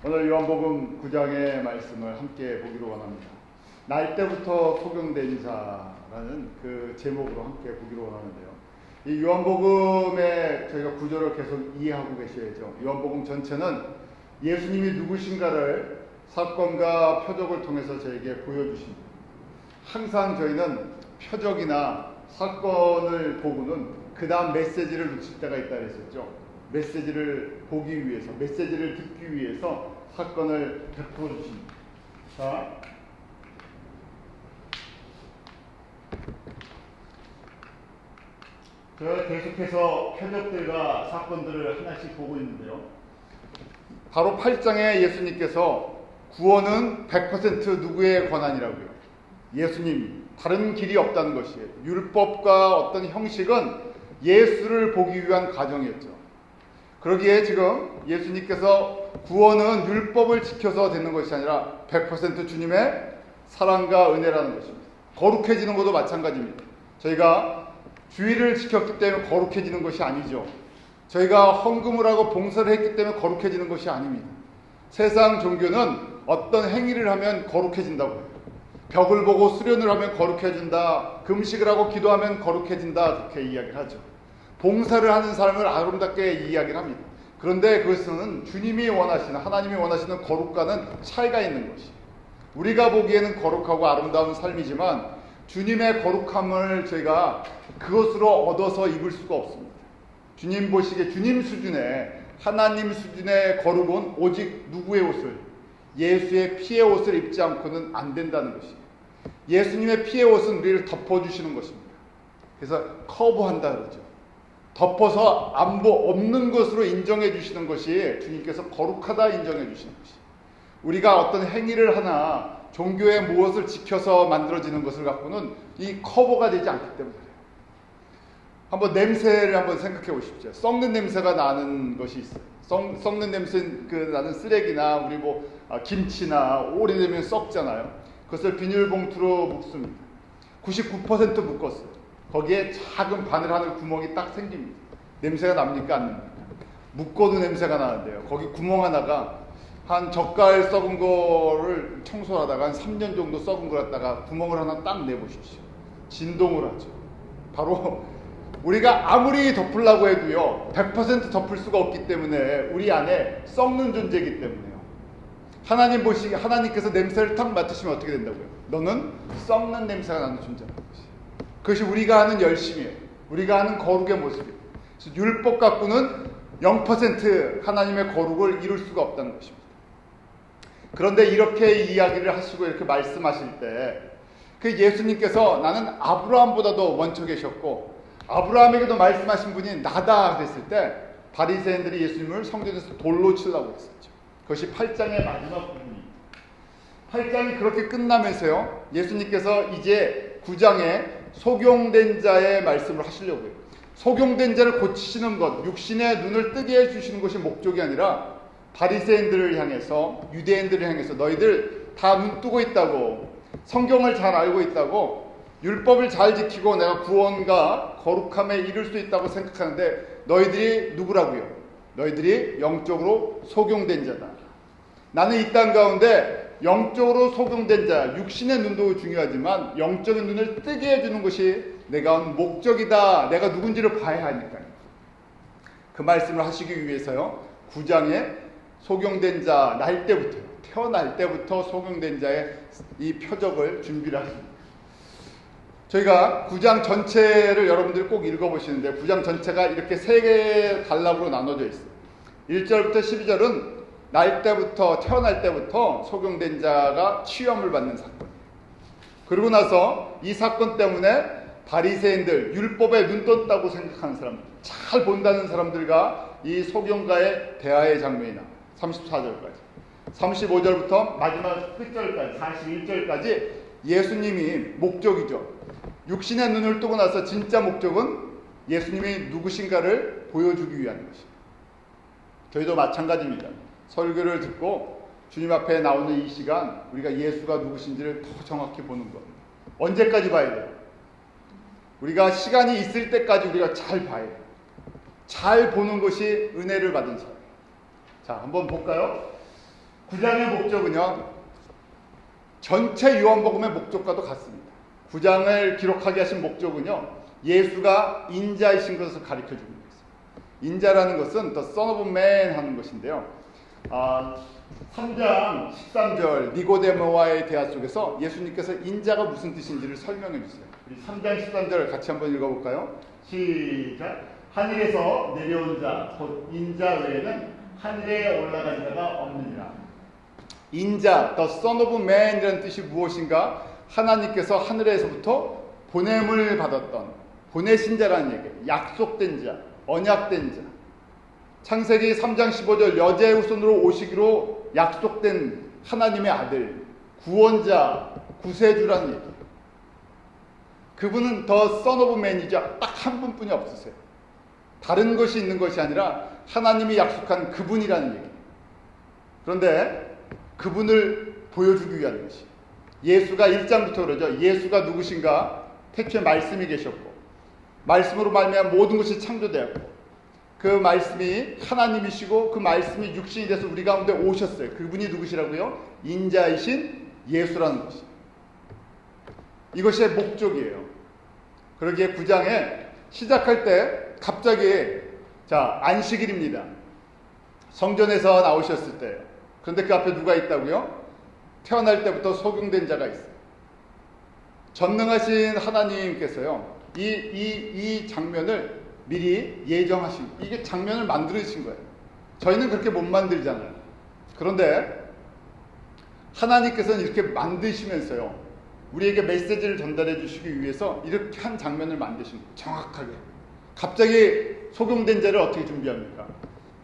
오늘 요한복음 9장의 말씀을 함께 보기로 원합니다. 날 때부터 소경된 자라는 그 제목으로 함께 보기로 원하는데요. 이 요한복음의 저희가 구조를 계속 이해하고 계셔야죠. 요한복음 전체는 예수님이 누구신가를 사건과 표적을 통해서 저에게 보여주십니다. 항상 저희는 표적이나 사건을 보고는 그 다음 메시지를 놓칠 때가 있다 그랬었죠. 메시지를 보기 위해서, 메시지를 듣기 위해서 사건을 베풀어 주십니다. 자, 제가 계속해서 표적들과 사건들을 하나씩 보고 있는데요. 바로 8장에 예수님께서 구원은 100% 누구의 권한이라고요? 예수님, 다른 길이 없다는 것이에요. 율법과 어떤 형식은 예수를 보기 위한 과정이었죠. 그러기에 지금 예수님께서 구원은 율법을 지켜서 되는 것이 아니라 100% 주님의 사랑과 은혜라는 것입니다. 거룩해지는 것도 마찬가지입니다. 저희가 주의를 지켰기 때문에 거룩해지는 것이 아니죠. 저희가 헌금을 하고 봉사를 했기 때문에 거룩해지는 것이 아닙니다. 세상 종교는 어떤 행위를 하면 거룩해진다고 해요. 벽을 보고 수련을 하면 거룩해진다. 금식을 하고 기도하면 거룩해진다. 그렇게 이야기를 하죠. 봉사를 하는 삶을 아름답게 이야기를 합니다. 그런데 그것은 주님이 원하시는, 하나님이 원하시는 거룩과는 차이가 있는 것이에요. 우리가 보기에는 거룩하고 아름다운 삶이지만 주님의 거룩함을 저희가 그것으로 얻어서 입을 수가 없습니다. 주님 보시기에 주님 수준의, 하나님 수준의 거룩은 오직 누구의 옷을? 예수의 피의 옷을 입지 않고는 안 된다는 것이에요. 예수님의 피의 옷은 우리를 덮어주시는 것입니다. 그래서 커버한다 그러죠. 덮어서 없는 것으로 인정해 주시는 것이 주님께서 거룩하다 인정해 주시는 것이에요. 우리가 어떤 행위를 하나 종교의 무엇을 지켜서 만들어지는 것을 갖고는 이 커버가 되지 않기 때문에 그래요. 한번 냄새를 한번 생각해 보십시오. 썩는 냄새가 나는 것이 있어요. 썩는 냄새 나는 쓰레기나 우리 김치나 오래되면 썩잖아요. 그것을 비닐봉투로 묶습니다. 99% 묶었어요. 거기에 작은 바늘 하나 구멍이 딱 생깁니다. 냄새가 납니까 안 납니까? 묶어도 냄새가 나는데요. 거기 구멍 하나가 한 젓갈 썩은 거를 청소하다가 한 3년 정도 썩은 걸 갖다가 구멍을 하나 딱 내보십시오. 진동을 하죠. 바로 우리가 아무리 덮으려고 해도요 100% 덮을 수가 없기 때문에 우리 안에 썩는 존재이기 때문에요. 하나님 보시기에 하나님께서 냄새를 탁 맡으시면 어떻게 된다고요? 너는 썩는 냄새가 나는 존재라는 것이에요. 그것이 우리가 하는 열심이에요. 우리가 하는 거룩의 모습이에요. 그래서 율법 갖고는 0% 하나님의 거룩을 이룰 수가 없다는 것입니다. 그런데 이렇게 이야기를 하시고 이렇게 말씀하실 때 그 예수님께서 나는 아브라함보다도 먼저 계셨고 아브라함에게도 말씀하신 분이 나다 그랬을 때 바리새인들이 예수님을 성전에서 돌로 치려고 했었죠. 그것이 8장의 마지막 부분입니다. 8장이 그렇게 끝나면서요 예수님께서 이제 9장에 소경된 자의 말씀을 하시려고 해요. 소경된 자를 고치시는 것, 육신의 눈을 뜨게 해주시는 것이 목적이 아니라 바리새인들을 향해서, 유대인들을 향해서 너희들 다 눈 뜨고 있다고, 성경을 잘 알고 있다고, 율법을 잘 지키고 내가 구원과 거룩함에 이룰 수 있다고 생각하는데 너희들이 누구라고요? 너희들이 영적으로 소경된 자다. 나는 이 땅 가운데 영적으로 소경된 자, 육신의 눈도 중요하지만 영적인 눈을 뜨게 해주는 것이 내가 온 목적이다. 내가 누군지를 봐야 하니까요. 그 말씀을 하시기 위해서요 9장에 소경된 자 날 때부터, 태어날 때부터 소경된 자의 이 표적을 준비를 하십니다. 저희가 9장 전체를 여러분들이 꼭 읽어보시는데 9장 전체가 이렇게 세 개의 단락으로 나눠져 있어요. 1절부터 12절은 날 때부터, 태어날 때부터 소경된 자가 치유함을 받는 사건. 그러고 나서 이 사건 때문에 바리새인들, 율법에 눈 떴다고 생각하는 사람들, 잘 본다는 사람들과 이 소경가의 대화의 장면이 나와요. 34절까지. 35절부터 마지막 끝절까지, 41절까지 예수님이 목적이죠. 육신의 눈을 뜨고 나서 진짜 목적은 예수님이 누구신가를 보여주기 위한 것입니다. 저희도 마찬가지입니다. 설교를 듣고 주님 앞에 나오는 이 시간 우리가 예수가 누구신지를 더 정확히 보는 겁니다. 언제까지 봐야 돼요? 우리가 시간이 있을 때까지 우리가 잘 봐야 돼요. 잘 보는 것이 은혜를 받은 사람. 자, 한번 볼까요? 9장의 목적은요, 전체 요한복음의 목적과도 같습니다. 9장을 기록하게 하신 목적은요, 예수가 인자이신 것을 가르쳐 주는 것입니다. 인자라는 것은 The Son of Man 하는 것인데요. 3장 13절 니고데모와의 대화 속에서 예수님께서 인자가 무슨 뜻인지를 설명해 주세요. 우리 3장 13절 같이 한번 읽어볼까요? 시작. 하늘에서 내려온 자, 곧 인자 외에는 하늘에 올라간 자가 없느니라. 인자, The Son of Man이라는 뜻이 무엇인가? 하나님께서 하늘에서부터 보냄을 받았던, 보내신 자라는 얘기예요. 약속된 자, 언약된 자. 창세기 3장 15절 여자의 후손으로 오시기로 약속된 하나님의 아들, 구원자, 구세주라는 얘기예요. 그분은 The Son of Man이죠. 딱 한 분뿐이 없으세요. 다른 것이 있는 것이 아니라 하나님이 약속한 그분이라는 얘기예요. 그런데 그분을 보여주기 위한 것이, 예수가 1장부터 그러죠. 예수가 누구신가? 태초에 말씀이 계셨고 말씀으로 말미암아 모든 것이 창조되었고 그 말씀이 하나님이시고 그 말씀이 육신이 돼서 우리 가운데 오셨어요. 그분이 누구시라고요? 인자이신 예수라는 것이. 이것이 목적이에요. 그러기에 9장에 시작할 때 갑자기 안식일입니다. 성전에서 나오셨을 때예요. 그런데 그 앞에 누가 있다고요? 태어날 때부터 소경된 자가 있어요. 전능하신 하나님께서요, 이 장면을 미리 예정하신, 이게 장면을 만들으신 거예요. 저희는 그렇게 못 만들잖아요. 그런데 하나님께서는 이렇게 만드시면서요, 우리에게 메시지를 전달해 주시기 위해서 이렇게 한 장면을 만드신 거예요. 정확하게. 갑자기 소경된 자를 어떻게 준비합니까?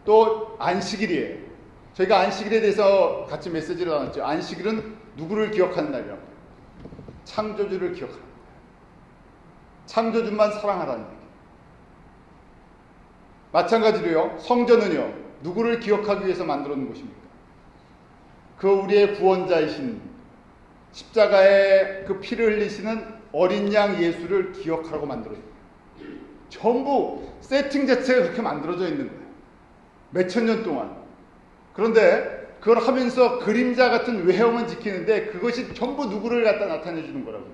또 안식일이에요. 저희가 안식일에 대해서 같이 메시지를 나눴죠. 안식일은 누구를 기억하는 날이라고? 창조주를 기억하는 거예요. 창조주만 사랑하라는 얘기예요. 마찬가지로요, 성전은요, 누구를 기억하기 위해서 만들어 놓은 것입니까? 그 우리의 구원자이신 십자가에 그 피를 흘리시는 어린 양 예수를 기억하라고 만들어진 거예요. 전부 세팅 자체가 그렇게 만들어져 있는 거예요. 몇천 년 동안. 그런데 그걸 하면서 그림자 같은 외형은 지키는데 그것이 전부 누구를 갖다 나타내 주는 거라고요.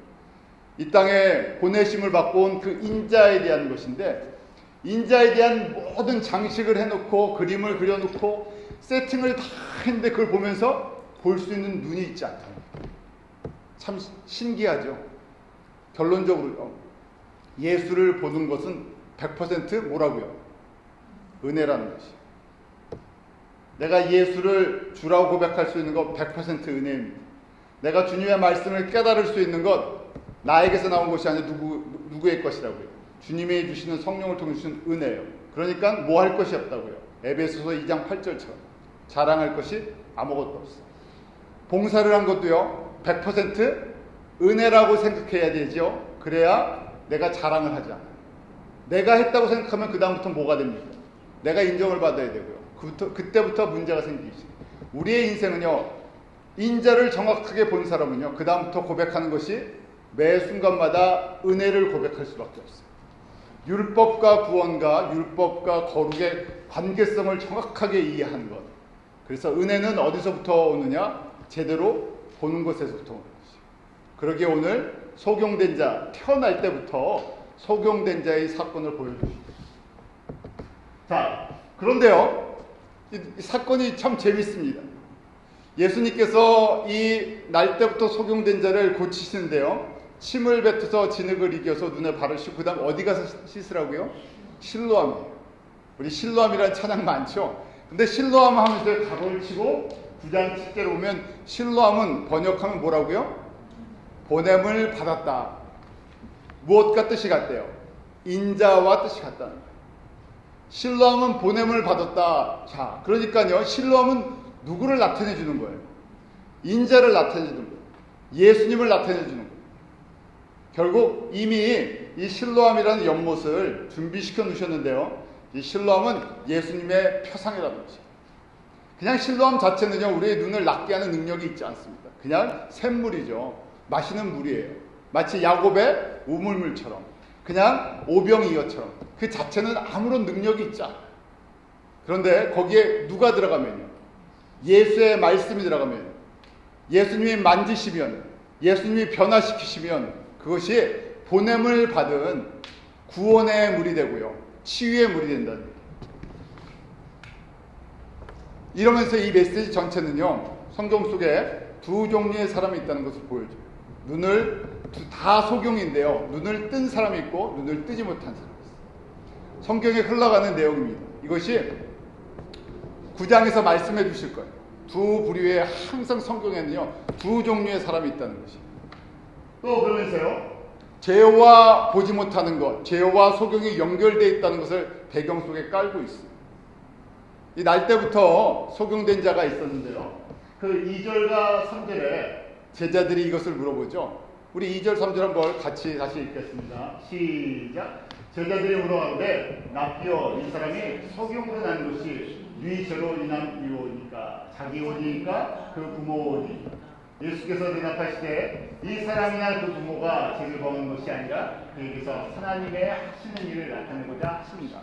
이 땅에 보내심을 받고 온 그 인자에 대한 것인데, 인자에 대한 모든 장식을 해놓고 그림을 그려놓고 세팅을 다 했는데 그걸 보면서 볼 수 있는 눈이 있지 않다. 참 신기하죠. 결론적으로 예수를 보는 것은 100% 뭐라고요? 은혜라는 것이. 내가 예수를 주라고 고백할 수 있는 것 100% 은혜입니다. 내가 주님의 말씀을 깨달을 수 있는 것 나에게서 나온 것이 아니라 누구의 것이라고요? 주님이 주시는 성령을 통해 주시는 은혜예요. 그러니까 뭐 할 것이 없다고요. 에베소서 2장 8절처럼 자랑할 것이 아무것도 없어요. 봉사를 한 것도요, 100% 은혜라고 생각해야 되죠. 그래야 내가 자랑을 하지 않아요. 내가 했다고 생각하면 그 다음부터 뭐가 됩니까? 내가 인정을 받아야 되고요. 그때부터 문제가 생기기 시작해요. 우리의 인생은요, 인자를 정확하게 본 사람은요, 그 다음부터 고백하는 것이 매 순간마다 은혜를 고백할 수밖에 없어요. 율법과 구원과 율법과 거룩의 관계성을 정확하게 이해하는 것. 그래서 은혜는 어디서부터 오느냐? 제대로 보는 것에서부터 오는 것이죠. 그러기에 오늘 소경된 자, 태어날 때부터 소경된 자의 사건을 보여주십니다. 자, 그런데요, 이 사건이 참 재밌습니다. 예수님께서 이 날 때부터 소경된 자를 고치시는데요, 침을 뱉어서 진흙을 이겨서 눈에 바르시고 그 다음 어디 가서 씻으라고요? 실로암이에요. 우리 실로암이라는 찬양 많죠? 근데 실로암 하면서 가로를 치고 9장 10절에 보면 실로암은 번역하면 뭐라고요? 보냄을 받았다. 무엇과 뜻이 같대요? 인자와 뜻이 같다는 거예요. 실로암은 보냄을 받았다. 자, 그러니까요, 실로암은 누구를 나타내 주는 거예요? 인자를 나타내 주는 거예요. 예수님을 나타내 주는 거예요. 결국 이미 이 실로암이라는 연못을 준비시켜 놓으셨는데요, 이 실로암은 예수님의 표상이라는 것이에요. 그냥 실로암 자체는요, 우리의 눈을 낫게 하는 능력이 있지 않습니다. 그냥 샘물이죠. 마시는 물이에요. 마치 야곱의 우물물처럼, 그냥 오병이어처럼 그 자체는 아무런 능력이 있지 않아요. 그런데 거기에 누가 들어가면요, 예수의 말씀이 들어가면, 예수님이 만지시면, 예수님이 변화시키시면 그것이 보냄을 받은 구원의 물이 되고요, 치유의 물이 된다는 거예요. 이러면서 이 메시지 전체는요, 성경 속에 두 종류의 사람이 있다는 것을 보여줘요. 다 소경인데요, 눈을 뜬 사람이 있고 눈을 뜨지 못한 사람이 있어요. 성경에 흘러가는 내용입니다. 이것이 9장에서 말씀해 주실 거예요. 두 부류의, 항상 성경에는요 두 종류의 사람이 있다는 것이. 또 그러면서요, 죄와 보지 못하는 것, 죄와 소경이 연결되어 있다는 것을 배경 속에 깔고 있어요. 이 날 때부터 소경된 자가 있었는데요, 그 2절과 3절에 제자들이 이것을 물어보죠. 우리 2절 3절 한번 같이 다시 읽겠습니다. 시작. 제자들이 물어가는데 납비여, 이 사람이 소경으로 난 것이 네 죄로 인한 이오니까 자기 오니까 그 부모 오니. 예수께서 대답하시되 이 사람이나 그 부모가 죄를 범한 것이 아니라 그에게서 하나님의 하시는 일을 나타내고자 하십니다.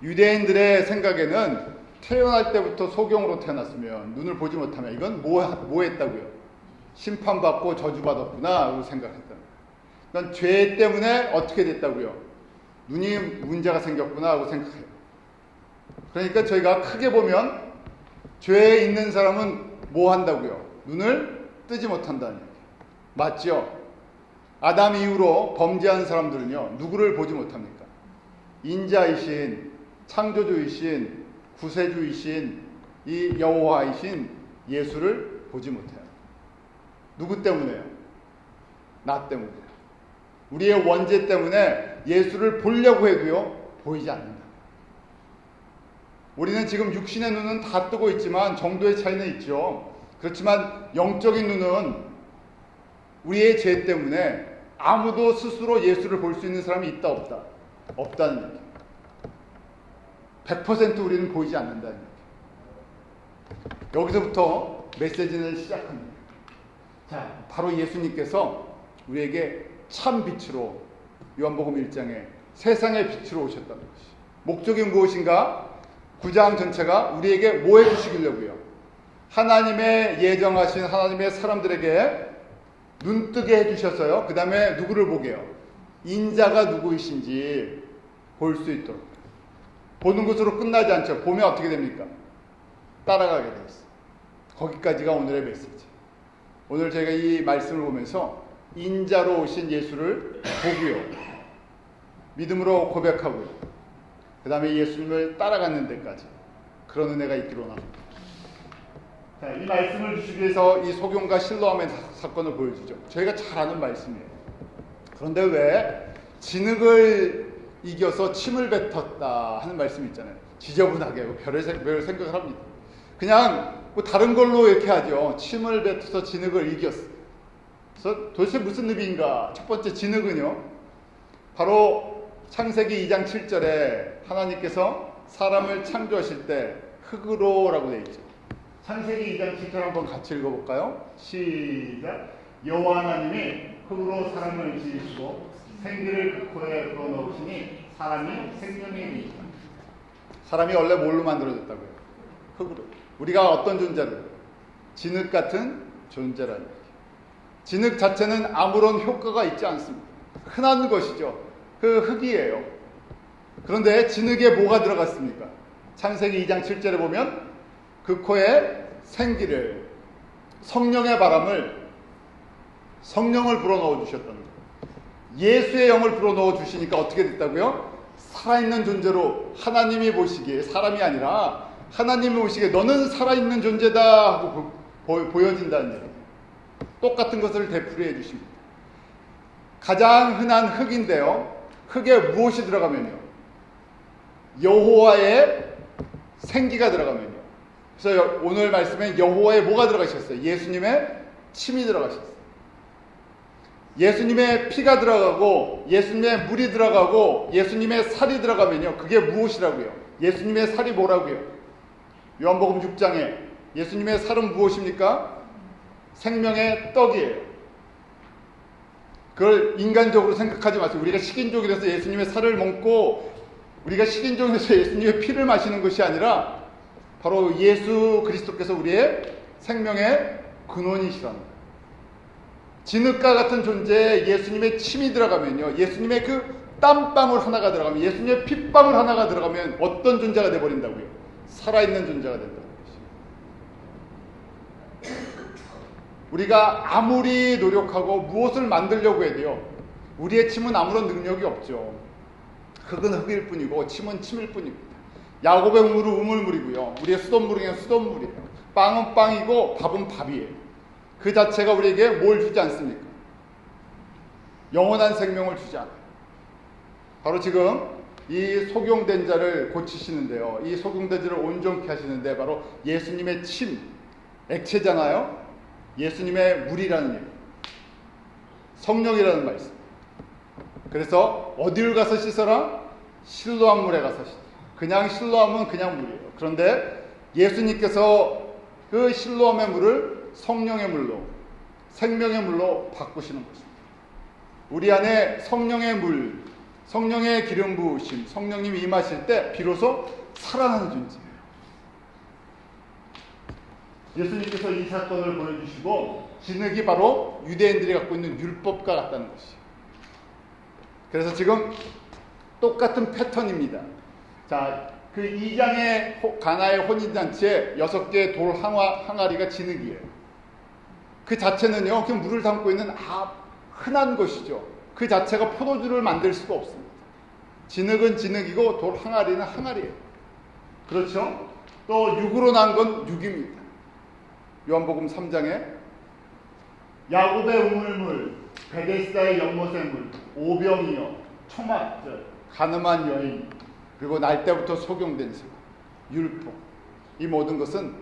유대인들의 생각에는 태어날 때부터 소경으로 태어났으면, 눈을 보지 못하면 이건 뭐 했다고요? 심판받고 저주받았구나 라고 생각했다. 그러니까 죄 때문에 어떻게 됐다고요? 눈이 문제가 생겼구나 하고 생각해요. 그러니까 저희가 크게 보면 죄에 있는 사람은 뭐 한다고요? 눈을 뜨지 못한다는 얘기예요. 맞죠? 아담 이후로 범죄한 사람들은요, 누구를 보지 못합니까? 인자이신, 창조주이신, 구세주이신 이 여호와이신 예수를 보지 못해요. 누구 때문에요? 나 때문에요. 우리의 원죄 때문에 예수를 보려고 해도요, 보이지 않는다. 우리는 지금 육신의 눈은 다 뜨고 있지만 정도의 차이는 있죠. 그렇지만 영적인 눈은 우리의 죄 때문에 아무도 스스로 예수를 볼 수 있는 사람이 있다 없다? 없다는 얘기예요. 100% 우리는 보이지 않는다는 얘기예요. 여기서부터 메시지는 시작합니다. 자, 바로 예수님께서 우리에게 참 빛으로, 요한복음 1장에 세상의 빛으로 오셨다는 것이. 목적이 무엇인가? 9장 전체가 우리에게 뭐 해주시려고요? 하나님의 예정하신 하나님의 사람들에게 눈뜨게 해주셨어요. 그 다음에 누구를 보게요? 인자가 누구이신지 볼 수 있도록. 보는 것으로 끝나지 않죠. 보면 어떻게 됩니까? 따라가게 돼 있어요. 거기까지가 오늘의 메시지. 오늘 제가 이 말씀을 보면서 인자로 오신 예수를 보고요, 믿음으로 고백하고요, 그 다음에 예수님을 따라가는 데까지 그런 은혜가 있기로 합니다. 자, 이 말씀을 주시기 위해서 이 소경과 실로암의 사건을 보여주죠. 저희가 잘 아는 말씀이에요. 그런데 왜 진흙을 이겨서 침을 뱉었다 하는 말씀이 있잖아요. 지저분하게 별 생각을 합니다. 그냥 뭐 다른 걸로 이렇게 하죠. 침을 뱉어서 진흙을 이겼어. 그래서 도대체 무슨 의미인가? 첫 번째 진흙은요, 바로 창세기 2장 7절에 하나님께서 사람을 창조하실 때 흙으로라고 되어 있죠. 창세기 2장 7절 한번 같이 읽어볼까요? 시작. 여호와 하나님이 흙으로 사람을 지으시고 생기를 그 코에 불어넣으시니 사람이 생명이 되니라. 사람이 원래 뭘로 만들어졌다고요? 흙으로. 우리가 어떤 존재로? 진흙 같은 존재라는 얘기예요. 진흙 자체는 아무런 효과가 있지 않습니다. 흔한 것이죠. 그 흙이에요. 그런데 진흙에 뭐가 들어갔습니까? 창세기 2장 7절에 보면 그 코에 생기를, 성령의 바람을, 성령을 불어넣어 주셨다는 거예요. 예수의 영을 불어넣어 주시니까 어떻게 됐다고요? 살아있는 존재로 하나님이 보시기에, 사람이 아니라 하나님이 보시기에 너는 살아있는 존재다 하고 보여진다는 얘기예요. 똑같은 것을 되풀이해 주십니다. 가장 흔한 흙인데요, 흙에 무엇이 들어가면요? 여호와의 생기가 들어가면요. 그래서 오늘 말씀에 여호와의 뭐가 들어가셨어요? 예수님의 침이 들어가셨어요. 예수님의 피가 들어가고 예수님의 물이 들어가고 예수님의 살이 들어가면요, 그게 무엇이라고요? 예수님의 살이 뭐라고요? 요한복음 6장에 예수님의 살은 무엇입니까? 생명의 떡이에요. 그걸 인간적으로 생각하지 마세요. 우리가 식인종이라서 예수님의 살을 먹고 우리가 식인종에서 예수님의 피를 마시는 것이 아니라 바로 예수 그리스도께서 우리의 생명의 근원이시라는 거예요. 진흙과 같은 존재에 예수님의 침이 들어가면요, 예수님의 그 땀방울 하나가 들어가면, 예수님의 핏방울 하나가 들어가면 어떤 존재가 되어버린다고요? 살아있는 존재가 된다는 것이죠. 우리가 아무리 노력하고 무엇을 만들려고 해도요, 우리의 침은 아무런 능력이 없죠. 흙은 흙일 뿐이고 침은 침일 뿐입니다. 야곱의 우물은 우물물이고요, 우리의 수돗물은 수돗물이에요. 빵은 빵이고 밥은 밥이에요. 그 자체가 우리에게 뭘 주지 않습니까? 영원한 생명을 주지 않아요. 바로 지금 이 속용된 자를 고치시는데요, 이 속용된 자를 온전케 하시는데 바로 예수님의 침, 액체잖아요. 예수님의 물이라는 얘기, 성령이라는 말씀. 그래서 어디를 가서 씻어라? 실로암 물에 가서 씻어라. 그냥 실로암은 그냥 물이에요. 그런데 예수님께서 그 실로암의 물을 성령의 물로, 생명의 물로 바꾸시는 것입니다. 우리 안에 성령의 물, 성령의 기름 부으심, 성령님이 임하실 때 비로소 살아나는 존재예요. 예수님께서 이 사건을 보여주시고, 진흙이 바로 유대인들이 갖고 있는 율법과 같다는 것이에요. 그래서 지금 똑같은 패턴입니다. 자, 그 2장의 가나의 혼인잔치에 6개의 돌 항아리가 진흙이에요. 그 자체는요, 그 물을 담고 있는 흔한 것이죠. 그 자체가 포도주를 만들 수가 없습니다. 진흙은 진흙이고 돌 항아리는 항아리예요. 그렇죠? 또 육으로 난 건 육입니다. 요한복음 3장에 야곱의 우물물, 베데스다의 연못의 물, 오병이어, 초막, 가늠한 여인, 그리고 날 때부터 속용된 사람, 율법, 이 모든 것은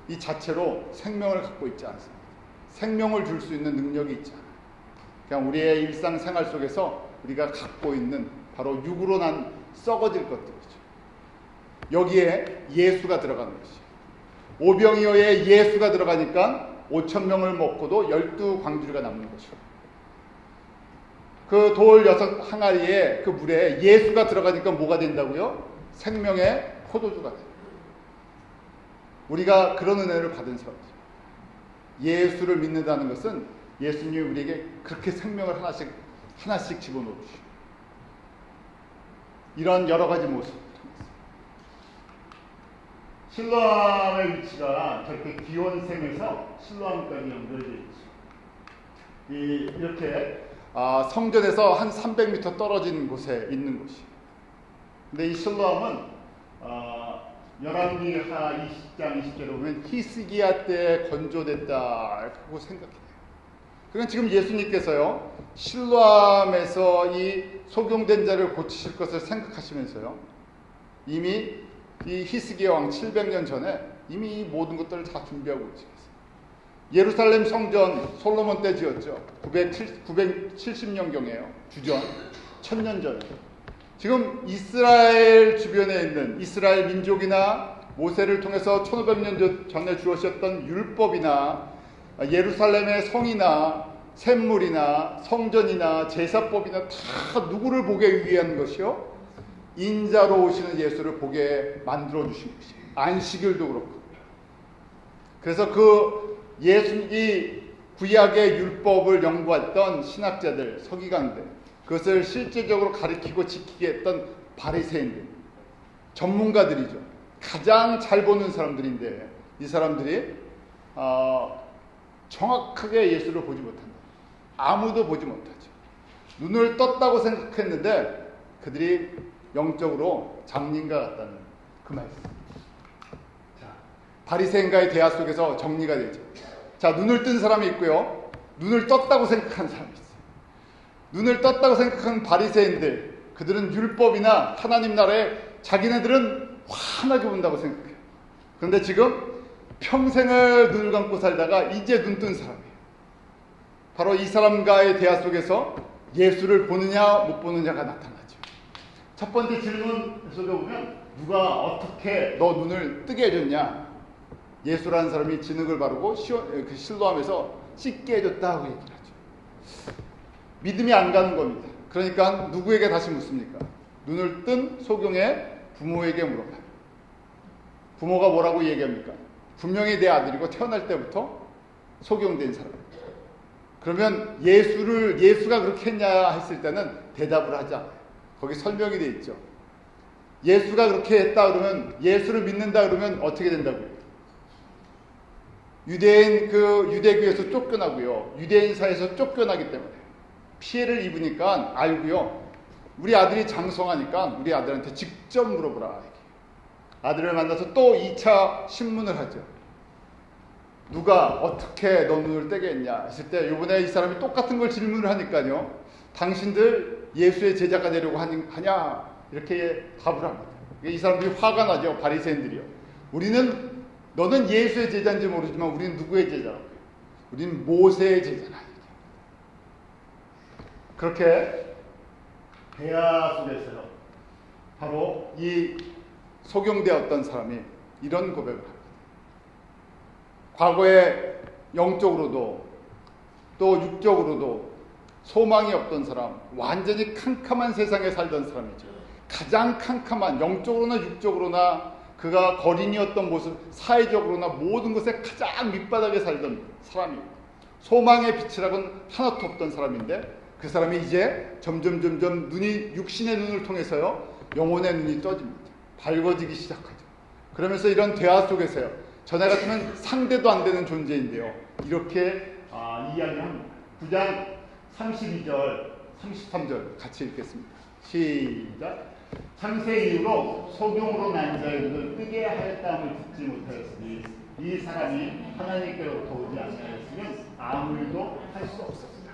이 자체로 생명을 갖고 있지 않습니다. 생명을 줄 수 있는 능력이 있지 않아요. 그냥 우리의 일상생활 속에서 우리가 갖고 있는 바로 육으로 난 썩어질 것들이죠. 여기에 예수가 들어가는 것이죠. 오병이어에 예수가 들어가니까 5,000명을 먹고도 12광주리가 남는 것이죠. 그 돌 6 항아리에 그 물에 예수가 들어가니까 뭐가 된다고요? 생명의 포도주가 돼요. 우리가 그런 은혜를 받은 사람이죠. 예수를 믿는다는 것은 예수님이 우리에게 그렇게 생명을 하나씩 집어넣으시고, 이런 여러 가지 모습을 통해서 실로암의 위치가 저렇게 기원샘에서 실로암까지 연결되어 있죠. 이렇게 성전에서 한 300m 떨어진 곳에 있는 곳이에요. 근데 이 실로암은 열왕기하 20장 20절에 보면 히스기야 때 건조됐다고 생각해요. 그러니까 지금 예수님께서요, 실로암에서 이 속용된 자를 고치실 것을 생각하시면서요, 이미 이 히스기야 왕 700년 전에 이미 이 모든 것들을 다 준비하고 계셨어요. 예루살렘 성전 솔로몬 때 지었죠. 970년경이에요. 주전 1000년 전에. 지금 이스라엘 주변에 있는 이스라엘 민족이나 모세를 통해서 1500년 전에 주어졌던 율법이나 예루살렘의 성이나 샘물이나 성전이나 제사법이나 다 누구를 보게 위한 것이요? 인자로 오시는 예수를 보게 만들어 주신 것이에요. 안식일도 그렇고. 그래서 그 이 구약의 율법을 연구했던 신학자들, 서기관들, 그것을 실제적으로 가르치고 지키게 했던 바리새인들, 전문가들이죠. 가장 잘 보는 사람들인데 이 사람들이 정확하게 예수를 보지 못한다. 아무도 보지 못하죠. 눈을 떴다고 생각했는데 그들이 영적으로 장님과 같다는 그 말씀. 자, 바리새인과의 대화 속에서 정리가 되죠. 자, 눈을 뜬 사람이 있고요, 눈을 떴다고 생각하는 사람이 있어요. 눈을 떴다고 생각하는 바리새인들, 그들은 율법이나 하나님 나라에 자기네들은 환하게 본다고 생각해요. 그런데 지금 평생을 눈을 감고 살다가 이제 눈 뜬 사람이에요. 바로 이 사람과의 대화 속에서 예수를 보느냐 못 보느냐가 나타나죠. 첫 번째 질문 속에 보면 누가 어떻게 너 눈을 뜨게 해줬냐? 예수라는 사람이 진흙을 바르고 그 실로암에서 씻게 해줬다 하고 얘기를 하죠. 믿음이 안 가는 겁니다. 그러니까 누구에게 다시 묻습니까? 눈을 뜬 소경의 부모에게 물어봐요. 부모가 뭐라고 얘기합니까? 분명히 내 아들이고 태어날 때부터 소경된 사람. 그러면 예수가 그렇게 했냐 했을 때는 대답을 하자. 거기 설명이 돼 있죠. 예수가 그렇게 했다 그러면, 예수를 믿는다 그러면 어떻게 된다고요? 유대교에서 쫓겨나고요. 유대인 사회에서 쫓겨나기 때문에 피해를 입으니까 알고요. 우리 아들이 장성하니까 우리 아들한테 직접 물어보라. 아들을 만나서 또 2차 신문을 하죠. 누가 어떻게 너 눈을 떼게 했냐 했을 때 이번에 이 사람이 똑같은 걸 질문을 하니까요. 당신들 예수의 제자가 되려고 하냐 이렇게 답을 합니다. 이 사람들이 화가 나죠. 바리새인들이요. 너는 예수의 제자인지 모르지만 우리는 누구의 제자라고요? 우리는 모세의 제자라. 그렇게 대화 속에서요. 바로 이 소경되었던 사람이 이런 고백을 합니다. 과거에 영적으로도 또 육적으로도 소망이 없던 사람, 완전히 캄캄한 세상에 살던 사람이죠. 가장 캄캄한, 영적으로나 육적으로나 그가 거린이었던 모습, 사회적으로나 모든 것에 가장 밑바닥에 살던 사람이에요. 소망의 빛이라고는 하나도 없던 사람인데 그 사람이 이제 점점 눈이, 육신의 눈을 통해서요, 영혼의 눈이 떠집니다. 밝아지기 시작하죠. 그러면서 이런 대화 속에서요, 전에 같으면 상대도 안 되는 존재인데요, 이렇게 이야기합니다. 9장 32절, 33절 같이 읽겠습니다. 시작. 창세 이후로 소경으로 난 자의 눈을 뜨게 하였다함을 듣지 못하였으니 이 사람이 하나님께로부터 오지 않았으면 아무 일도 할 수 없었습니다.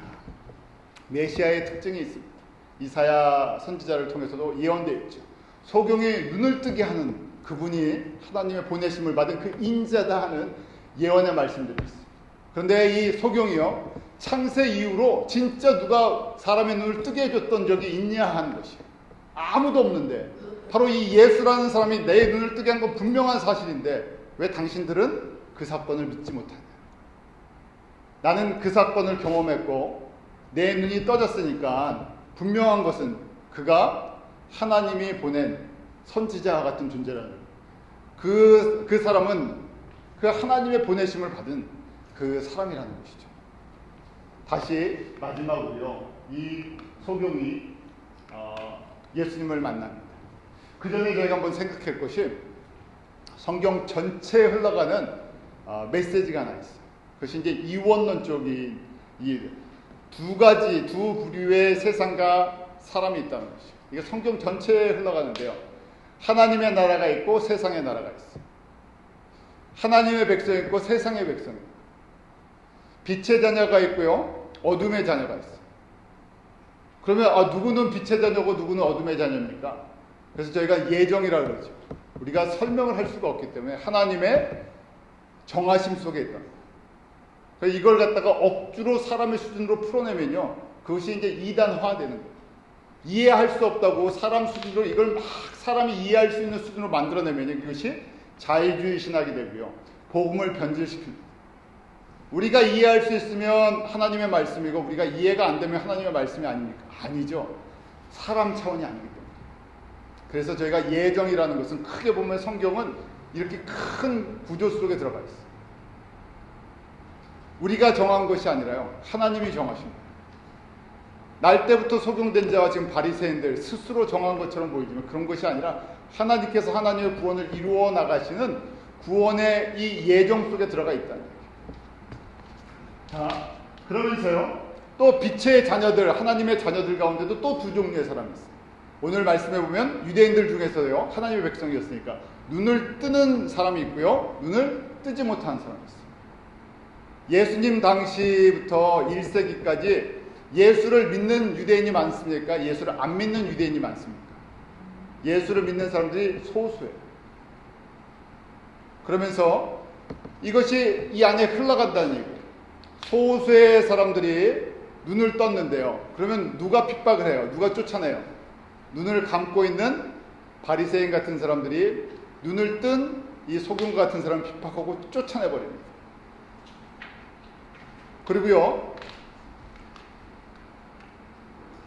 메시아의 특징이 있습니다. 이사야 선지자를 통해서도 예언되어 있죠. 소경의 눈을 뜨게 하는 그분이 하나님의 보내심을 받은 그 인자다 하는 예언의 말씀들이 있습니다. 그런데 이 소경이요, 창세 이후로 진짜 누가 사람의 눈을 뜨게 해줬던 적이 있냐 하는 것이에요. 아무도 없는데 바로 이 예수라는 사람이 내 눈을 뜨게 한 건 분명한 사실인데 왜 당신들은 그 사건을 믿지 못하냐? 나는 그 사건을 경험했고 내 눈이 떠졌으니까 분명한 것은 그가 하나님이 보낸 선지자와 같은 존재라는 그 사람은 그 하나님의 보내심을 받은 그 사람이라는 것이죠. 다시 마지막으로요, 이 소경이 예수님을 만납니다. 그 전에 저희가 한번 생각할 것이 성경 전체에 흘러가는 메시지가 하나 있어요. 그것이 이제 이원론 쪽인 이 두 부류의 세상과 사람이 있다는 것이죠. 이게 성경 전체에 흘러가는데요. 하나님의 나라가 있고 세상의 나라가 있어요. 하나님의 백성이 있고 세상의 백성이 있고, 빛의 자녀가 있고요, 어둠의 자녀가 있어요. 그러면 누구는 빛의 자녀고 누구는 어둠의 자녀입니까? 그래서 저희가 예정이라고 그러죠. 우리가 설명을 할 수가 없기 때문에 하나님의 정하심 속에 있다. 그래서 이걸 갖다가 억지로 사람의 수준으로 풀어내면요, 그것이 이제 이단화되는 거예요. 이해할 수 없다고 사람 수준으로 이걸 막 사람이 이해할 수 있는 수준으로 만들어내면 그것이 자유주의 신학이 되고요, 복음을 변질시킵니다. 우리가 이해할 수 있으면 하나님의 말씀이고 우리가 이해가 안 되면 하나님의 말씀이 아닙니까? 아니죠. 사람 차원이 아니기 때문에. 그래서 저희가 예정이라는 것은 크게 보면 성경은 이렇게 큰 구조 속에 들어가 있어요. 우리가 정한 것이 아니라요, 하나님이 정하십니다. 날 때부터 소경된 자와 지금 바리새인들 스스로 정한 것처럼 보이지만 그런 것이 아니라 하나님께서 하나님의 구원을 이루어 나가시는 구원의 이 예정 속에 들어가 있다는 거예요. 자, 그러면서요, 또 빛의 자녀들, 하나님의 자녀들 가운데도 또 두 종류의 사람이 있어요. 오늘 말씀해 보면 유대인들 중에서요, 하나님의 백성이었으니까 눈을 뜨는 사람이 있고요, 눈을 뜨지 못하는 사람이 있어요. 예수님 당시부터 1세기까지 예수를 믿는 유대인이 많습니까? 예수를 안 믿는 유대인이 많습니까? 예수를 믿는 사람들이 소수예요. 그러면서 이것이 이 안에 흘러간다는 얘기예요. 소수의 사람들이 눈을 떴는데요, 그러면 누가 핍박을 해요? 누가 쫓아내요? 눈을 감고 있는 바리새인 같은 사람들이 눈을 뜬 이 소경 같은 사람을 핍박하고 쫓아내버립니다. 그리고요,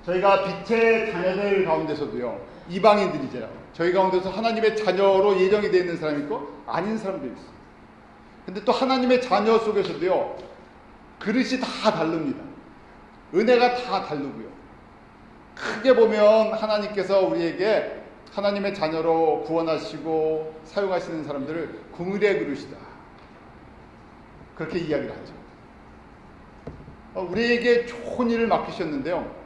저희가 빛의 자녀들 가운데서도요, 이방인들이잖아요. 저희 가운데서 하나님의 자녀로 예정이 되어 있는 사람이 있고 아닌 사람들이 있어요. 근데 또 하나님의 자녀 속에서도요, 그릇이 다 다릅니다. 은혜가 다 다르고요. 크게 보면 하나님께서 우리에게 하나님의 자녀로 구원하시고 사용하시는 사람들을 긍휼의 그릇이다, 그렇게 이야기를 하죠. 우리에게 좋은 일을 맡기셨는데요,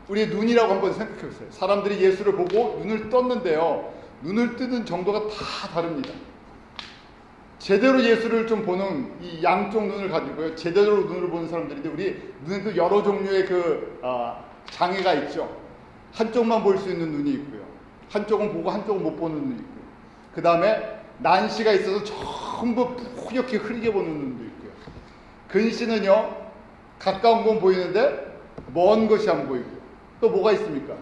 우리의 눈이라고 한번 생각해 보세요. 사람들이 예수를 보고 눈을 떴는데요, 눈을 뜨는 정도가 다 다릅니다. 제대로 예수를 좀 보는 이 양쪽 눈을 가지고요, 제대로 눈을 보는 사람들인데, 우리 눈에도 여러 종류의 장애가 있죠. 한쪽만 볼 수 있는 눈이 있고요, 한쪽은 보고 한쪽은 못 보는 눈이 있고요, 그 다음에 난시가 있어서 전부 뿌옇게 흐리게 보는 눈도 있고요. 근시는요, 가까운 건 보이는데 먼 것이 안 보이고, 또 뭐가 있습니까?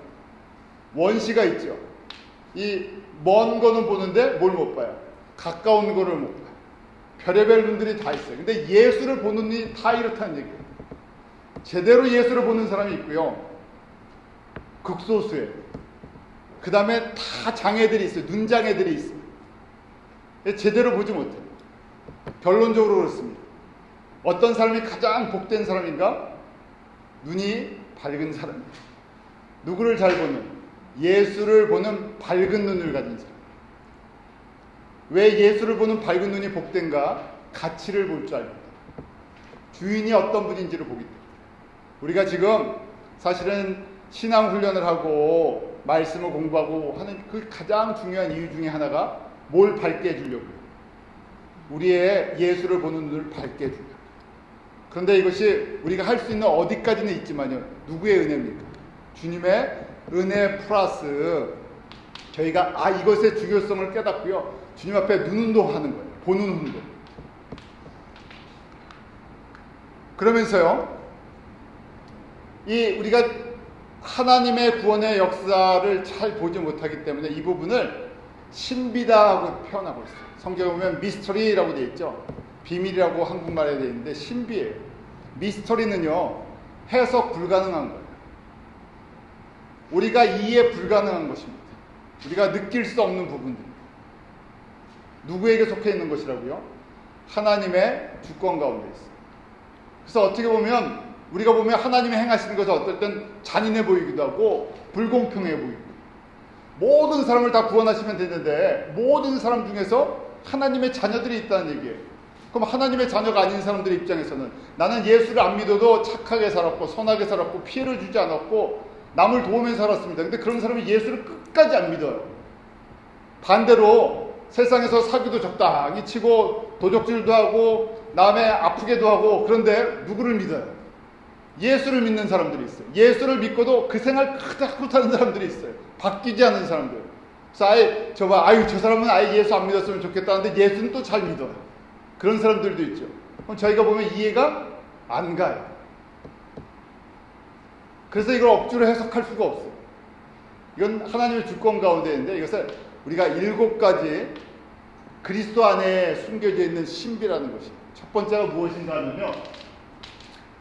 원시가 있죠. 이 먼 거는 보는데 뭘 못 봐요? 가까운 거를 못 봐요. 별의별 눈들이 다 있어요. 근데 예수를 보는 눈이 다 이렇다는 얘기예요. 제대로 예수를 보는 사람이 있고요, 극소수예요. 그 다음에 다 장애들이 있어요. 눈장애들이 있어요. 제대로 보지 못해요. 결론적으로 그렇습니다. 어떤 사람이 가장 복된 사람인가? 눈이 밝은 사람이에요. 누구를 잘 보는? 예수를 보는 밝은 눈을 가진 사람. 왜 예수를 보는 밝은 눈이 복된가? 가치를 볼 줄 압니다. 주인이 어떤 분인지를 보기 때문에. 우리가 지금 사실은 신앙 훈련을 하고 말씀을 공부하고 하는 그 가장 중요한 이유 중에 하나가 뭘 밝게 해주려고요? 우리의 예수를 보는 눈을 밝게 해주려고. 그런데 이것이 우리가 할 수 있는 어디까지는 있지만요, 누구의 은혜입니까? 주님의 은혜 플러스 저희가 이것의 중요성을 깨닫고요, 주님 앞에 눈 운동하는 거예요. 보는 운동. 그러면서요, 우리가 하나님의 구원의 역사를 잘 보지 못하기 때문에 이 부분을 신비다라고 표현하고 있어요. 성경에 보면 미스터리라고 되어 있죠. 비밀이라고 한국말에 되어 있는데 신비예요. 미스터리는요, 해석 불가능한 거예요. 우리가 이해 불가능한 것입니다. 우리가 느낄 수 없는 부분들. 누구에게 속해 있는 것이라고요? 하나님의 주권 가운데 있어요. 그래서 어떻게 보면 우리가 보면 하나님이 행하시는 것은 어떨 땐 잔인해 보이기도 하고 불공평해 보이고, 모든 사람을 다 구원하시면 되는데 모든 사람 중에서 하나님의 자녀들이 있다는 얘기예요. 그럼 하나님의 자녀가 아닌 사람들의 입장에서는 나는 예수를 안 믿어도 착하게 살았고 선하게 살았고 피해를 주지 않았고 남을 도우면서 살았습니다. 근데 그런 사람이 예수를 끝까지 안 믿어요. 반대로 세상에서 사기도 적당히 치고 도적질도 하고 남의 아프게도 하고, 그런데 누구를 믿어요? 예수를 믿는 사람들이 있어요. 예수를 믿고도 그 생활 그닥 못하는 사람들이 있어요. 바뀌지 않는 사람들. 그래서 저 사람은 아예 예수 안 믿었으면 좋겠다는데 예수는 또 잘 믿어요. 그런 사람들도 있죠. 그럼 저희가 보면 이해가 안 가요. 그래서 이걸 억지로 해석할 수가 없어요. 이건 하나님의 주권 가운데 있는데, 이것을 우리가 7가지 그리스도 안에 숨겨져 있는 신비라는 것이에요. 첫 번째가 무엇인가 하면요,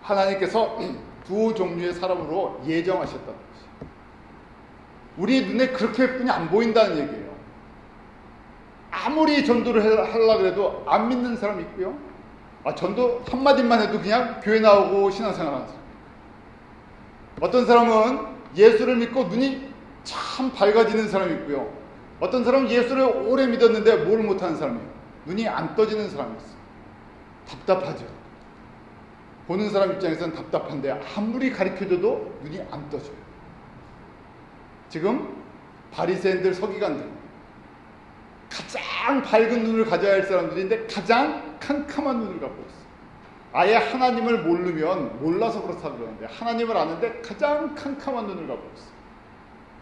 하나님께서 두 종류의 사람으로 예정하셨다는 것이에요. 우리 눈에 그렇게 뿐이 안 보인다는 얘기예요. 아무리 전도를 하려고 해도 안 믿는 사람이 있고요, 전도 한마디만 해도 그냥 교회 나오고 신앙생활 하는 사람. 어떤 사람은 예수를 믿고 눈이 참 밝아지는 사람이 있고요, 어떤 사람은 예수를 오래 믿었는데 뭘 못하는 사람이에요. 눈이 안 떠지는 사람이 있어요. 답답하죠. 보는 사람 입장에서는 답답한데 아무리 가르쳐줘도 눈이 안 떠져요. 지금 바리새인들, 서기관들, 가장 밝은 눈을 가져야 할 사람들인데 가장 캄캄한 눈을 갖고 있어요. 아예 하나님을 모르면, 몰라서 그렇다고 그러는데 하나님을 아는데 가장 캄캄한 눈을 갖고 있어요.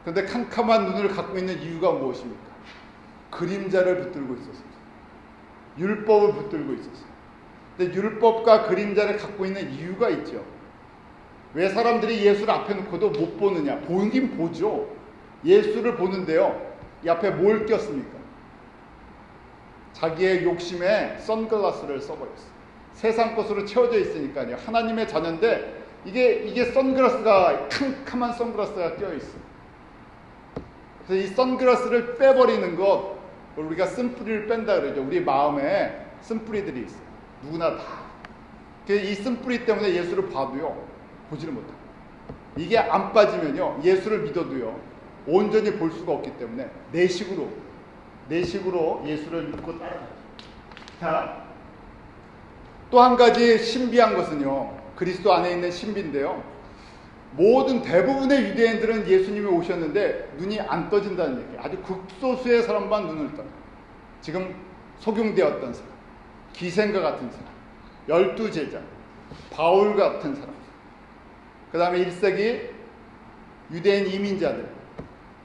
그런데 캄캄한 눈을 갖고 있는 이유가 무엇입니까? 그림자를 붙들고 있었습니다. 율법을 붙들고 있었어요. 근데 율법과 그림자를 갖고 있는 이유가 있죠. 왜 사람들이 예수를 앞에 놓고도 못 보느냐? 보긴 보죠. 예수를 보는데요, 이 앞에 뭘 꼈습니까? 자기의 욕심에 선글라스를 써버렸어요. 세상 것으로 채워져 있으니까요. 하나님의 자녀인데 이게 선글라스가 캄캄한 선글라스가 껴 있어. 그래서 이 선글라스를 빼버리는 것, 우리가 쓴뿌리를 뺀다 그러죠. 우리 마음에 쓴뿌리들이 있어요. 누구나 다. 이 쓴뿌리 때문에 예수를 봐도요, 보지를 못해요. 이게 안 빠지면요, 예수를 믿어도요, 온전히 볼 수가 없기 때문에 내 식으로 예수를 믿고 따라가죠. 자, 또 한 가지 신비한 것은요, 그리스도 안에 있는 신비인데요, 대부분의 유대인들은 예수님이 오셨는데 눈이 안 떠진다는 얘기예요. 아주 극소수의 사람만 눈을 떠요. 지금 속용되었던 사람, 기생과 같은 사람, 12제자, 바울 같은 사람, 그 다음에 1세기 유대인 이민자들,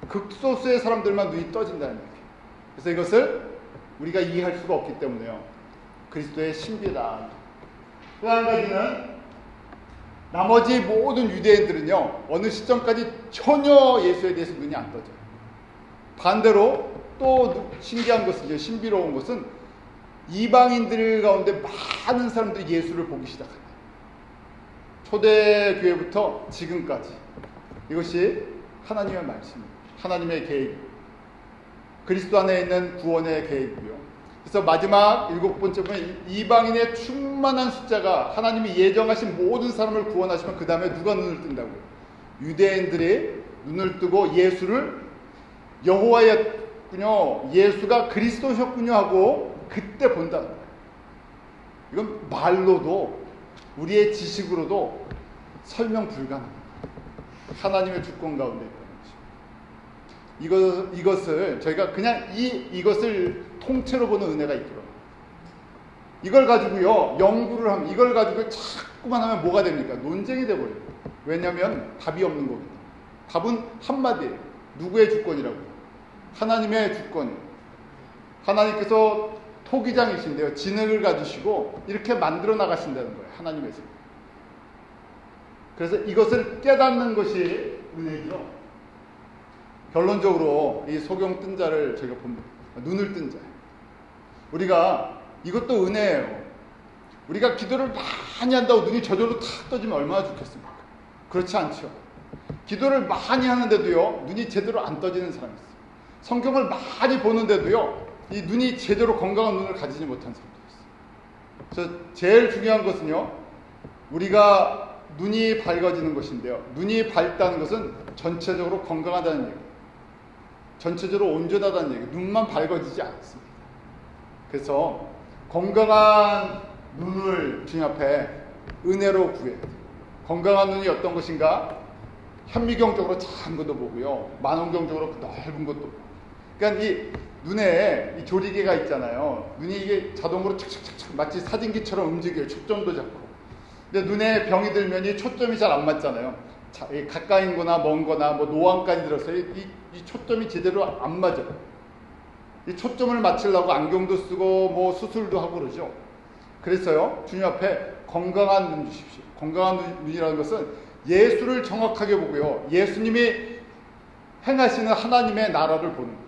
극소수의 사람들만 눈이 떠진다는 얘기예요. 그래서 이것을 우리가 이해할 수가 없기 때문에요, 그리스도의 신비다. 또 한 가지는 나머지 모든 유대인들은요, 어느 시점까지 전혀 예수에 대해서 눈이 안 떠져요. 반대로 또 신기한 것은요, 신비로운 것은 이방인들 가운데 많은 사람들이 예수를 보기 시작합니다. 초대교회부터 지금까지 이것이 하나님의 말씀입니다. 하나님의 계획, 그리스도 안에 있는 구원의 계획이고요. 그래서 마지막 7번째 보면 이방인의 충만한 숫자가 하나님이 예정하신 모든 사람을 구원하시면 그 다음에 누가 눈을 뜬다고요? 유대인들이 눈을 뜨고 예수를 여호와였군요, 예수가 그리스도셨군요 하고 그때 본다는 거예요. 이건 말로도 우리의 지식으로도 설명 불가능합니다. 하나님의 주권 가운데 있다는 것이죠. 이것을 저희가 그냥 이것을 통째로 보는 은혜가 있더라고요. 이걸 가지고요, 연구를 하면, 이걸 가지고 자꾸만 하면 뭐가 됩니까? 논쟁이 돼버려요. 왜냐하면 답이 없는 거거든요. 답은 한마디예요. 누구의 주권이라고요? 하나님의 주권이에요. 하나님께서 토기장이신데요, 진흙을 가지시고 이렇게 만들어 나가신다는 거예요, 하나님에서. 그래서 이것을 깨닫는 것이 은혜죠. 결론적으로 이 소경 뜬 자를 저희가 봅니다. 눈을 뜬 자. 우리가 이것도 은혜예요. 우리가 기도를 많이 한다고 눈이 저절로 탁 떠지면 얼마나 좋겠습니까? 그렇지 않죠. 기도를 많이 하는데도요, 눈이 제대로 안 떠지는 사람이 있어요. 성경을 많이 보는데도요, 이 눈이 제대로 건강한 눈을 가지지 못한 사람들이 있어요. 그래서 제일 중요한 것은요, 우리가 눈이 밝아지는 것인데요, 눈이 밝다는 것은 전체적으로 건강하다는 얘기예요. 전체적으로 온전하다는 얘기예요. 눈만 밝아지지 않습니다. 그래서 건강한 눈을 주님 앞에 은혜로 구해야 돼요. 건강한 눈이 어떤 것인가? 현미경적으로 작은 것도 보고요, 만원경적으로 넓은 것도 보고. 그러니까 이 눈에 이 조리개가 있잖아요. 눈이 이게 자동으로 착착착착 마치 사진기처럼 움직여요. 초점도 잡고. 근데 눈에 병이 들면 이 초점이 잘 안 맞잖아요. 가까이인 거나 먼 거나 뭐 노안까지 들었어요. 이 초점이 제대로 안 맞아요. 이 초점을 맞추려고 안경도 쓰고 뭐 수술도 하고 그러죠. 그래서요, 주님 앞에 건강한 눈 주십시오. 건강한 눈이라는 것은 예수를 정확하게 보고요, 예수님이 행하시는 하나님의 나라를 보는 거예요.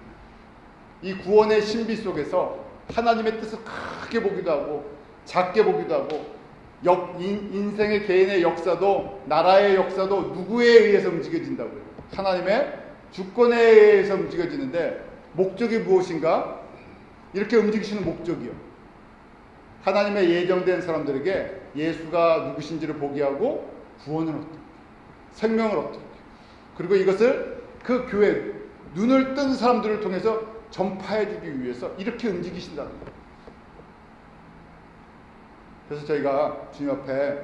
이 구원의 신비 속에서 하나님의 뜻을 크게 보기도 하고 작게 보기도 하고, 인생의 개인의 역사도 나라의 역사도 누구에 의해서 움직여진다고요? 하나님의 주권에 의해서 움직여지는데, 목적이 무엇인가? 이렇게 움직이시는 목적이요, 하나님의 예정된 사람들에게 예수가 누구신지를 보게 하고 구원을 얻게, 생명을 얻게, 그리고 이것을 그 교회 눈을 뜬 사람들을 통해서 전파해주기 위해서 이렇게 움직이신다는 거예요. 그래서 저희가 주님 앞에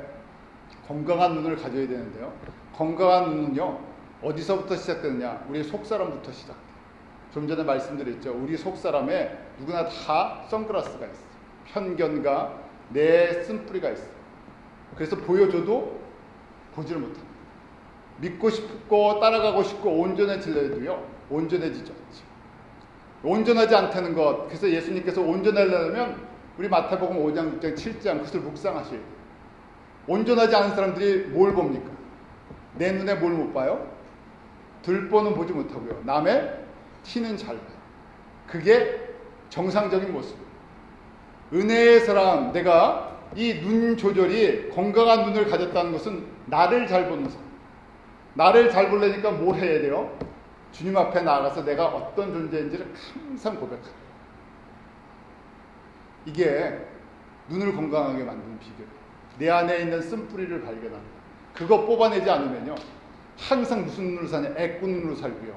건강한 눈을 가져야 되는데요, 건강한 눈은요, 어디서부터 시작되느냐? 우리 속사람부터 시작돼요. 좀 전에 말씀드렸죠. 우리 속사람에 누구나 다 선글라스가 있어요. 편견과 내 쓴뿌리가 있어요. 그래서 보여줘도 보지를 못합니다. 믿고 싶고 따라가고 싶고 온전해지려도요, 온전해지지 않죠. 온전하지 않다는 것. 그래서 예수님께서 온전하려면 우리 마태복음 5장, 6장, 7장 그것을 묵상하셔야 돼요. 온전하지 않은 사람들이 뭘 봅니까? 내 눈에 뭘 못 봐요? 들보는 보지 못하고요, 남의 티는 잘 봐요. 그게 정상적인 모습이에요. 은혜의 사람, 내가 이 눈 조절이 건강한 눈을 가졌다는 것은 나를 잘 보는 사람. 나를 잘 보려니까 뭘 해야 돼요? 주님 앞에 나아가서 내가 어떤 존재인지를 항상 고백하라. 이게 눈을 건강하게 만드는 비결이에요. 내 안에 있는 쓴뿌리를 발견합니다. 그거 뽑아내지 않으면요, 항상 무슨 눈으로 사냐? 애꾸 눈으로 살고요,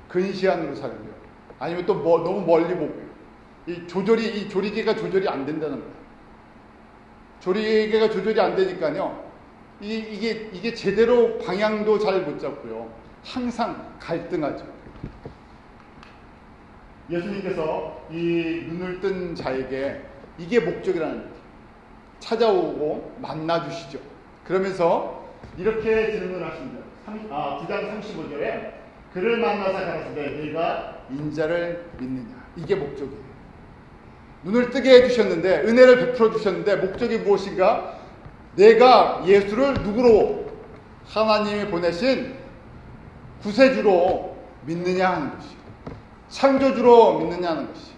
근시한 눈으로 살고요, 아니면 또 너무 멀리 보고요. 이 조리개가 조절이 안 된다는 거예요. 조리개가 조절이 안 되니까요, 이게 제대로 방향도 잘 못 잡고요, 항상 갈등하죠. 예수님께서 이 눈을 뜬 자에게 이게 목적이라는 거예요. 찾아오고 만나주시죠. 그러면서 이렇게 질문하십니다. 9장 35절에 그를 만나서 가라사대 네가 인자를 믿느냐. 이게 목적이에요. 눈을 뜨게 해주셨는데, 은혜를 베풀어 주셨는데, 목적이 무엇인가? 내가 예수를 누구로? 하나님이 보내신 구세주로 믿느냐 하는 것이, 창조주로 믿느냐 하는 것이,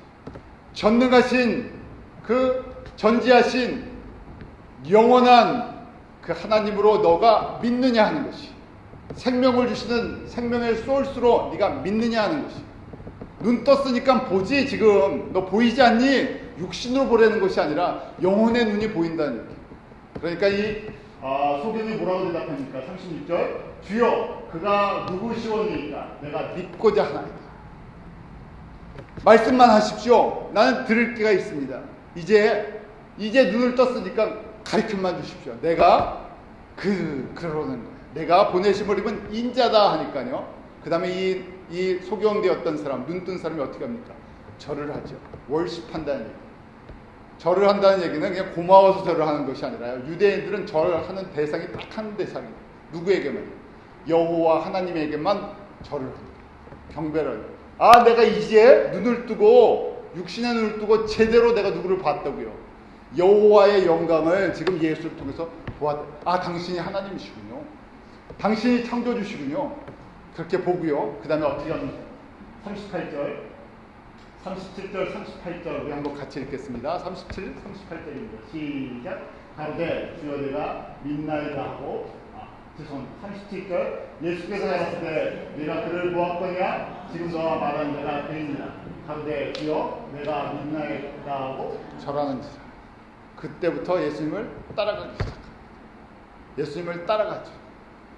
전능하신 그 전지하신 영원한 그 하나님으로 너가 믿느냐 하는 것이, 생명을 주시는 생명의 소스로 네가 믿느냐 하는 것이. 눈 떴으니까 보지, 지금 너 보이지 않니? 육신으로 보려는 것이 아니라 영혼의 눈이 보인다는 얘기. 그러니까 이 소경이 뭐라고 대답합니까? 36절, 주여 그가 누구시오니까 내가 믿고자 하나이다. 말씀만 하십시오. 나는 들을 기가 있습니다. 이제 눈을 떴으니까 가르침만 주십시오. 내가 그러는 거예요. 내가 보내심을 입은 인자다 하니까요. 그 다음에 이 소경되었던 사람, 눈 뜬 사람이 어떻게 합니까? 절을 하죠. 월십한다는 얘기. 절을 한다는 얘기는 그냥 고마워서 절을 하는 것이 아니라요, 유대인들은 절하는 대상이 딱 한 대상이에요. 누구에게만? 여호와 하나님에게만 절을 합니다. 경배를. 내가 이제 눈을 뜨고, 육신의 눈을 뜨고 제대로 내가 누구를 봤다고요? 여호와의 영광을 지금 예수를 통해서 보았다. 당신이 하나님이시군요. 당신이 창조주시군요. 그렇게 보고요. 그 다음에 어떻게 합니까? 37절, 38절 우리 한번 같이 읽겠습니다. 37, 38절입니다. 시작. 가로되 주여 내가 믿나이다 하고, 37절, 예수께서 가라사대 때 네가 그를 보았거냐? 지금 너와 말한 내가 그이니라. 가로되 주여 내가 믿나이다 하고 절하는지라. 그때부터 예수님을 따라가기 시작합니다. 예수님을 따라가죠.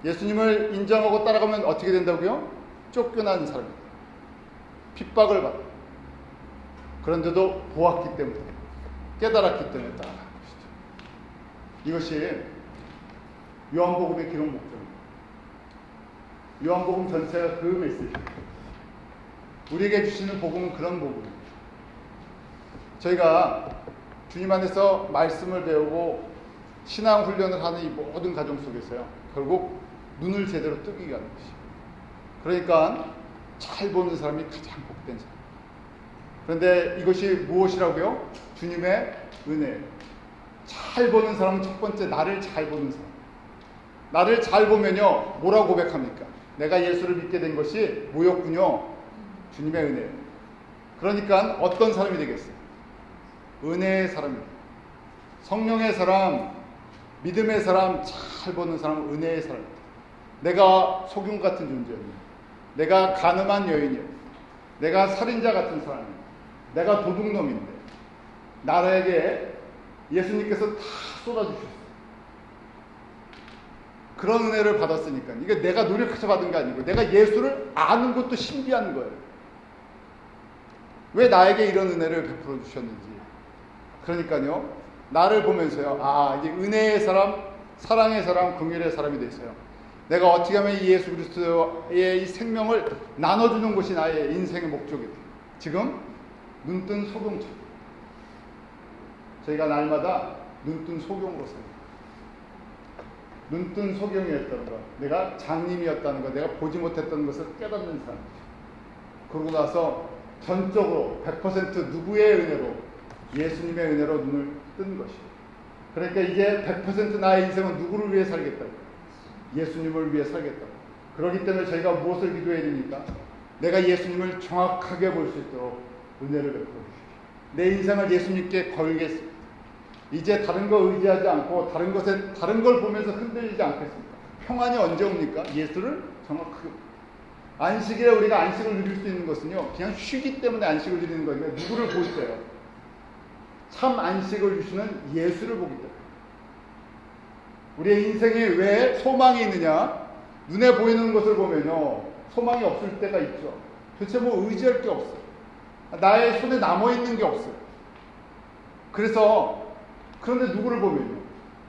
예수님을 인정하고 따라가면 어떻게 된다고요? 쫓겨난 사람입니다. 핍박을 받고, 그런데도 보았기 때문에, 깨달았기 때문에 따라가는 것이죠. 이것이 요한복음의 기록 목적입니다. 요한복음 전체가 그 메시지입니다. 우리에게 주시는 복음은 그런 복음입니다. 저희가 주님 안에서 말씀을 배우고 신앙 훈련을 하는 이 모든 과정 속에서요, 결국 눈을 제대로 뜨게 하는 것이에요. 그러니까 잘 보는 사람이 가장 복된 사람. 그런데 이것이 무엇이라고요? 주님의 은혜예요. 잘 보는 사람은 첫 번째 나를 잘 보는 사람. 나를 잘 보면요, 뭐라고 고백합니까? 내가 예수를 믿게 된 것이 뭐였군요? 주님의 은혜예요. 그러니까 어떤 사람이 되겠어요? 은혜의 사람입니다. 성령의 사람, 믿음의 사람, 잘 보는 사람은 은혜의 사람입니다. 내가 소경 같은 존재입니다. 내가 가늠한 여인이에요. 내가 살인자 같은 사람입니다. 내가 도둑놈인데 나에게 예수님께서 다 쏟아주셨어요. 그런 은혜를 받았으니까. 이게 내가 노력해서 받은 게 아니고 내가 예수를 아는 것도 신비한 거예요. 왜 나에게 이런 은혜를 베풀어 주셨는지. 그러니까요, 나를 보면서요, 이게 은혜의 사람, 사랑의 사람, 긍휼의 사람이 됐어요. 내가 어떻게 하면 이 예수 그리스도의 이 생명을 나눠주는 것이 나의 인생의 목적이 돼요. 지금 눈뜬 소경처럼 저희가 날마다 눈뜬 소경으로 삽니다. 눈뜬 소경이었다는 것, 내가 장님이었다는 것, 내가 보지 못했던 것을 깨닫는 사람. 그러고 나서 전적으로 100% 누구의 은혜로? 예수님의 은혜로 눈을 뜬 것이에요. 그러니까 이제 100% 나의 인생은 누구를 위해 살겠다고? 예수님을 위해 살겠다고. 그렇기 때문에 저희가 무엇을 기도해야 됩니까? 내가 예수님을 정확하게 볼 수 있도록 은혜를 베풀어 주십시오. 내 인생을 예수님께 걸겠습니다. 이제 다른 거 의지하지 않고 다른 걸 보면서 흔들리지 않겠습니까? 평안이 언제 옵니까? 예수를 정확하게. 안식일에 우리가 안식을 누릴 수 있는 것은요, 그냥 쉬기 때문에 안식을 누리는 거니까 누구를 볼 때요? 참 안식을 주시는 예수를 보기 때문에. 우리의 인생에 왜 소망이 있느냐? 눈에 보이는 것을 보면요, 소망이 없을 때가 있죠. 도대체 뭐 의지할 게 없어요. 나의 손에 남아있는 게 없어요. 그런데 누구를 보면요,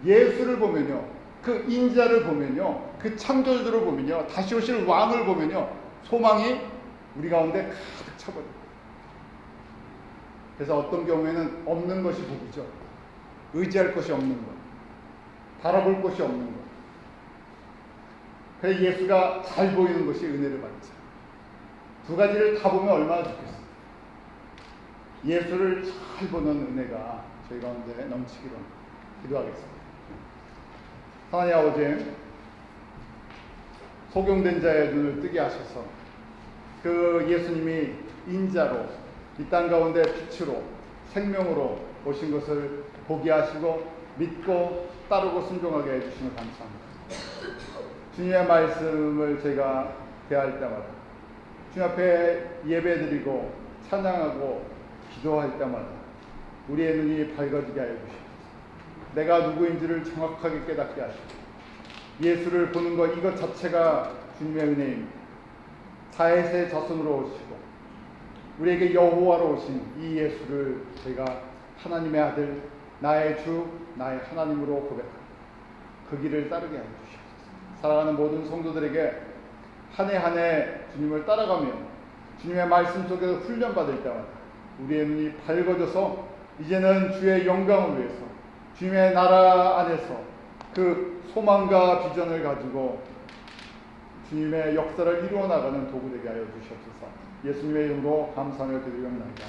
예수를 보면요, 그 인자를 보면요, 그 창조주를 보면요, 다시 오실 왕을 보면요, 소망이 우리 가운데 가득 차버려요. 그래서 어떤 경우에는 없는 것이 복이죠. 의지할 것이 없는 것, 바라볼 것이 없는 것. 그래서 예수가 잘 보이는 것이 은혜를 받죠. 두 가지를 다 보면 얼마나 좋겠어요. 예수를 잘 보는 은혜가 저희 가운데 넘치기로 기도하겠습니다. 하나님 아버지, 소경된 자의 눈을 뜨게 하셔서 그 예수님이 인자로 이 땅 가운데 빛으로 생명으로 오신 것을 보게 하시고 믿고 따르고 순종하게 해주시면 감사합니다. 주님의 말씀을 제가 대할 때마다, 주님 앞에 예배드리고 찬양하고 기도할 때마다 우리의 눈이 밝아지게 하여 주시옵소서. 내가 누구인지를 정확하게 깨닫게 하시고 예수를 보는 것, 이것 자체가 주님의 은혜입니다. 다윗의 자손으로 오시고 우리에게 여호와로 오신 이 예수를 저희가 하나님의 아들, 나의 주, 나의 하나님으로 고백합니다. 그 길을 따르게 하여 주시옵소서. 사랑하는 모든 성도들에게 한 해 한 해 주님을 따라가며 주님의 말씀 속에서 훈련받을 때마다 우리의 눈이 밝아져서 이제는 주의 영광을 위해서 주님의 나라 안에서 그 소망과 비전을 가지고 주님의 역사를 이루어 나가는 도구 되게 하여 주시옵소서. 예수님의 이름으로 감사하며 드리옵나이다.